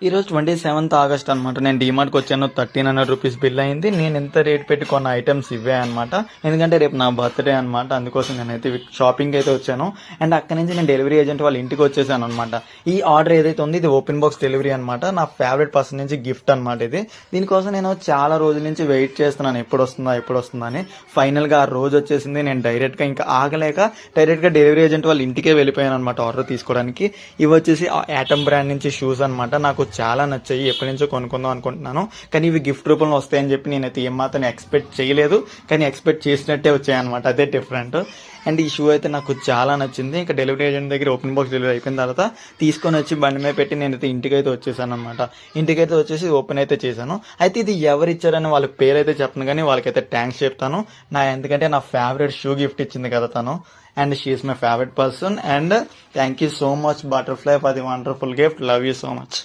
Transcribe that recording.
ఈరోజు 27th August అనమాట. నేను డీమార్ట్కి వచ్చాను. 1300 రూపీస్ బిల్ అయింది. నేను ఎంత రేట్ పెట్టి కొన్న ఐటమ్స్ ఇవే అనమాట. ఎందుకంటే రేపు నా బర్త్డే అనమాట. అందుకోసం నేనైతే షాపింగ్ అయితే వచ్చాను. అండ్ అక్కడి నుంచి నేను డెలివరీ ఏజెంట్ వాళ్ళ ఇంటికి వచ్చేసాను అనమాట. ఈ ఆర్డర్ ఏదైతే ఉంది ఇది ఓపెన్ బాక్స్ డెలివరీ అనమాట. నా ఫేవరెట్ పర్సన్ నుంచి గిఫ్ట్ అనమాట ఇది. దీనికోసం నేను చాలా రోజుల నుంచి వెయిట్ చేస్తున్నాను, ఎప్పుడు వస్తుందా అని. ఫైనల్ గా ఆ రోజు వచ్చేసింది. నేను డైరెక్ట్ గా ఇంకా ఆగలేక డైరెక్ట్ గా డెలివరీ ఏజెంట్ వాళ్ళ ఇంటికే వెళ్ళిపోయాను అనమాట ఆర్డర్ తీసుకోవడానికి. ఇవి వచ్చేసి యాటమ్ బ్రాండ్ నుంచి షూస్ అనమాట. నాకు చాలా నచ్చాయి, ఎప్పటి నుంచో కొనుక్కుందాం అనుకుంటున్నాను. కానీ ఇవి గిఫ్ట్ రూపంలో వస్తాయని చెప్పి నేనైతే ఏమాత్రం ఎక్స్పెక్ట్ చేయలేదు. కానీ ఎక్స్పెక్ట్ చేసినట్టే వచ్చాయన్నమాట. అదే డిఫరెంట్. అండ్ ఈ షూ అయితే నాకు చాలా నచ్చింది. ఇంకా డెలివరీ ఏజెంట్ దగ్గర ఓపెన్ బాక్స్ డెలివరీ అయిపోయిన తర్వాత తీసుకొని వచ్చి బండి మీద పెట్టి నేనైతే ఇంటికైతే వచ్చేసాను అనమాట. ఇంటికైతే వచ్చేసి ఓపెన్ అయితే చేశాను. అయితే ఇది ఎవరు ఇచ్చారని వాళ్ళ పేరు అయితే చెప్పను, కానీ వాళ్ళకైతే థ్యాంక్స్ చెప్తాను. ఎందుకంటే నా ఫేవరెట్ షూ గిఫ్ట్ ఇచ్చింది కదా తను. And she is my favourite person. And thank you so much butterfly for the wonderful gift. Love you so much.